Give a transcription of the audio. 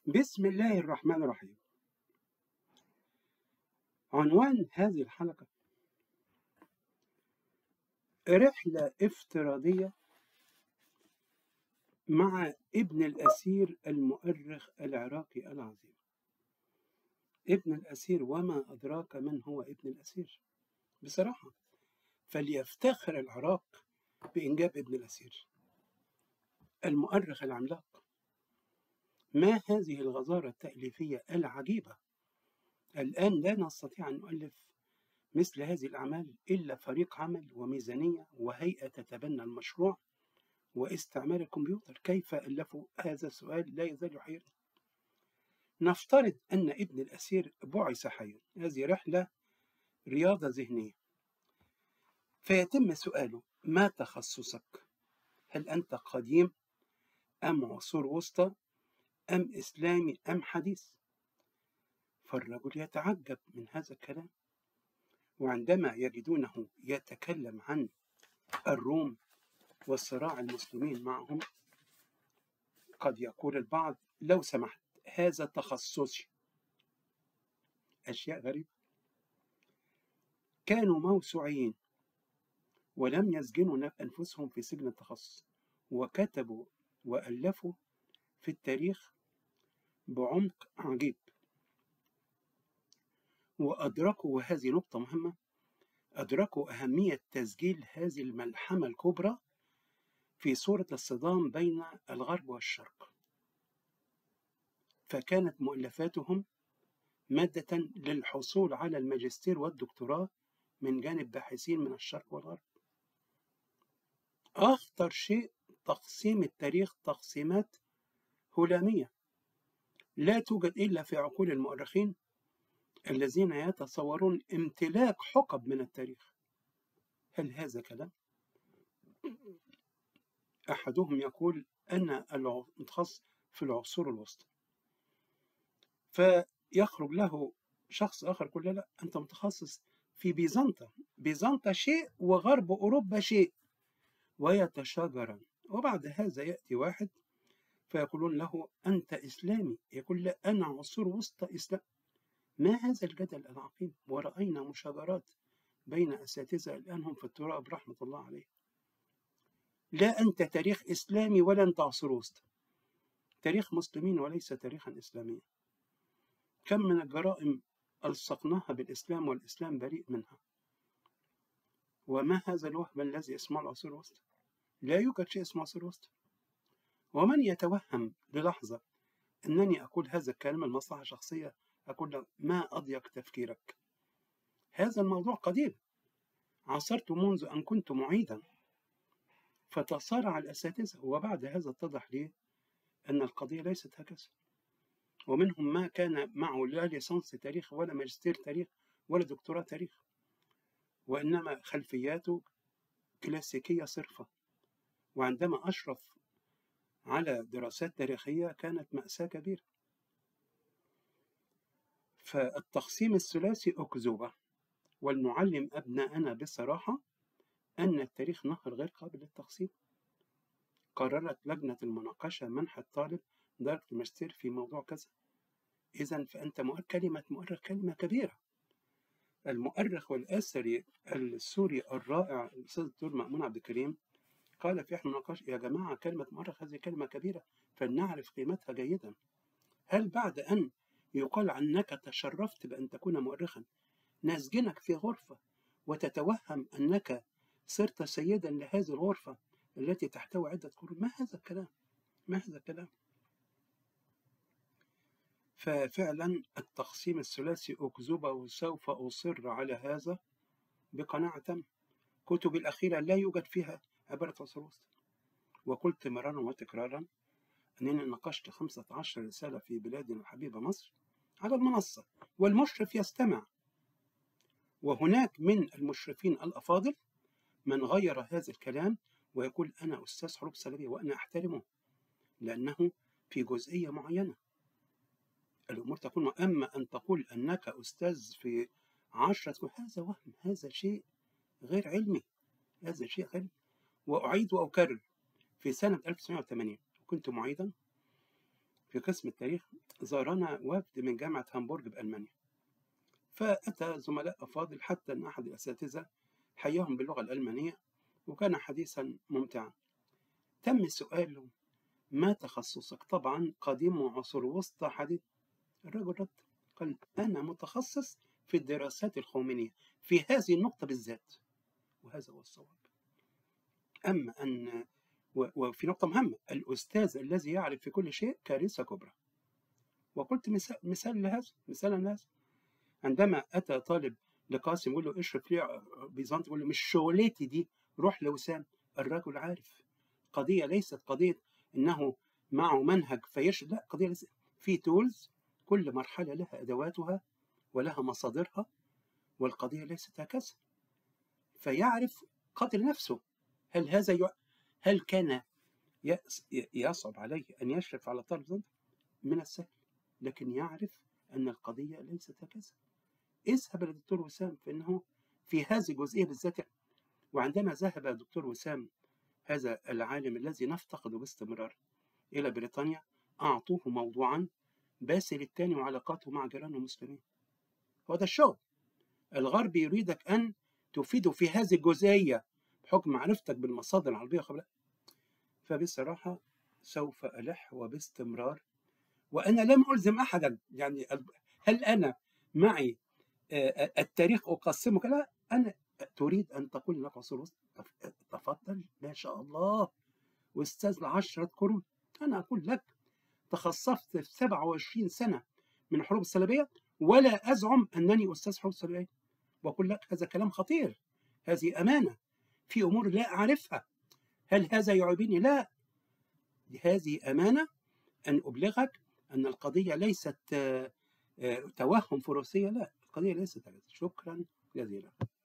بسم الله الرحمن الرحيم. عنوان هذه الحلقة: رحلة افتراضية مع ابن الأسير المؤرخ العراقي العظيم. ابن الأسير، وما أدراك من هو ابن الأسير؟ بصراحة فليفتخر العراق بإنجاب ابن الأسير المؤرخ العملاق. ما هذه الغزارة التأليفية العجيبة؟ الآن لا نستطيع أن نؤلف مثل هذه الأعمال إلا فريق عمل وميزانية وهيئة تتبنى المشروع واستعمال الكمبيوتر. كيف ألفوا؟ هذا السؤال لا يزال يحيرني. نفترض أن ابن الأسير بعث حيا، هذه رحلة رياضة ذهنية، فيتم سؤاله: ما تخصصك؟ هل أنت قديم أم عصور وسطى أم إسلامي أم حديث؟ فالرجل يتعجب من هذا الكلام، وعندما يجدونه يتكلم عن الروم والصراع المسلمين معهم قد يقول البعض: لو سمحت هذا تخصصي. أشياء غريبة. كانوا موسوعيين ولم يسجنوا أنفسهم في سجن التخصص، وكتبوا وألفوا في التاريخ بعمق عجيب، وأدركوا، وهذه نقطة مهمة، أدركوا أهمية تسجيل هذه الملحمة الكبرى في صورة الصدام بين الغرب والشرق. فكانت مؤلفاتهم مادة للحصول على الماجستير والدكتوراه من جانب باحثين من الشرق والغرب. أخطر شيء تقسيم التاريخ تقسيمات هلامية لا توجد إلا في عقول المؤرخين الذين يتصورون امتلاك حقب من التاريخ. هل هذا كلام؟ أحدهم يقول أن المتخصص في العصور الوسطى، فيخرج له شخص آخر يقول: لا أنت متخصص في بيزنطة. بيزنطة شيء وغرب أوروبا شيء، ويتشاجران. وبعد هذا يأتي واحد فيقولون له: أنت إسلامي، يقول: لا أنا عصور وسطى إسلام. ما هذا الجدل العقيم؟ ورأينا مشاجرات بين أساتذة الآن هم في التراب رحمة الله عليه. لا أنت تاريخ إسلامي ولا أنت عصور وسطى، تاريخ مسلمين وليس تاريخا إسلاميا. كم من الجرائم ألصقناها بالإسلام والإسلام بريء منها. وما هذا الوهم الذي اسمه العصور الوسطى؟ لا يوجد شيء اسمه عصور وسطى. ومن يتوهم للحظة أنني أقول هذا الكلام لمصلحة شخصية، أقول له: ما أضيق تفكيرك. هذا الموضوع قديم، عاصرت منذ أن كنت معيدا، فتصارع الأساتذة، وبعد هذا اتضح لي أن القضية ليست هكذا. ومنهم ما كان معه لا ليسانس تاريخ ولا ماجستير تاريخ ولا دكتوراه تاريخ، وإنما خلفياته كلاسيكية صرفة. وعندما أشرف على دراسات تاريخية كانت مأساة كبيرة. فالتقسيم الثلاثي أكذوبة، ولنعلم أبناءنا بصراحة أن التاريخ نهر غير قابل للتقسيم. قررت لجنة المناقشة منح الطالب درجة الماجستير في موضوع كذا. إذن فأنت كلمة مؤرخ كلمة كبيرة. المؤرخ والأثري السوري الرائع الأستاذ الدكتور مأمون عبد الكريم قال في إحدى المناقشات: يا جماعة كلمة مؤرخ هذه كلمة كبيرة فلنعرف قيمتها جيدا. هل بعد أن يقال عنك تشرفت بأن تكون مؤرخا نسجنك في غرفة وتتوهم أنك صرت سيدا لهذه الغرفة التي تحتوي عدة قرون؟ ما هذا الكلام؟ ما هذا الكلام؟ ففعلا التقسيم الثلاثي أكذوبة، وسوف أصر على هذا بقناعة تامة. كتبي الأخيرة لا يوجد فيها عبارة عصور وسطى. وقلت مرارا وتكرارا أنني ناقشت 15 رسالة في بلادنا الحبيبة مصر على المنصة، والمشرف يستمع. وهناك من المشرفين الأفاضل من غير هذا الكلام ويقول: أنا أستاذ حروب صليبية، وأنا أحترمه لأنه في جزئية معينة الأمور تكون. أما أن تقول أنك أستاذ في 10، هذا وهم، هذا شيء غير علمي، هذا شيء غير. وأعيد وأكرر: في سنة 1980 كنت معيدا في قسم التاريخ زارنا وفد من جامعة هامبورغ بألمانيا، فأتى زملاء أفاضل حتى أن أحد الأساتذة حياهم باللغة الألمانية وكان حديثا ممتعا. تم سؤاله: ما تخصصك؟ طبعا قديم وعصور وسطى حديث. الرجل رد قال: أنا متخصص في الدراسات الخومينية في هذه النقطة بالذات، وهذا هو الصواب. أما أن وفي نقطة مهمة: الأستاذ الذي يعرف في كل شيء كارثة كبرى. وقلت مثالا لهذا عندما أتى طالب لقاسم يقول له اشرف لي بيزنطي، يقول له مش شغلتي دي، روح لوسام. الرجل عارف قضية ليست قضية إنه معه منهج فيشرح، لا، قضية ليست في تولز، كل مرحلة لها أدواتها ولها مصادرها، والقضية ليست هكذا. فيعرف قدر نفسه. هل كان يصعب عليه أن يشرف على طالب زنطي؟ من السهل، لكن يعرف أن القضية ليست هكذا. اذهب للدكتور وسام، فإنه في هذه الجزئية بالذات. وعندما ذهب الدكتور وسام هذا العالم الذي نفتقده باستمرار إلى بريطانيا، أعطوه موضوعا: باسل الثاني وعلاقاته مع جيرانه المسلمين. وهذا الشغل الغرب يريدك أن تفيده في هذه الجزئية بحكم معرفتك بالمصادر العربية قبل. فبصراحة سوف ألح وباستمرار، وأنا لم ألزم أحدا. يعني هل أنا معي التاريخ أقسمه؟ لا، أنا تريد أن تقول لك عصور وسطى، تفضل، ما شاء الله، واستاذ ل10 قرون. أنا أقول لك تخصصت في 27 سنة من الحروب الصليبية، ولا أزعم أنني أستاذ حروب صليبية. وأقول لك هذا كلام خطير، هذه أمانة، في أمور لا أعرفها. هل هذا يعيبني؟ لا، هذه أمانة أن أبلغك أن القضية ليست توهم فروسية، لا، القضية ليست هكذا. شكرا جزيلا.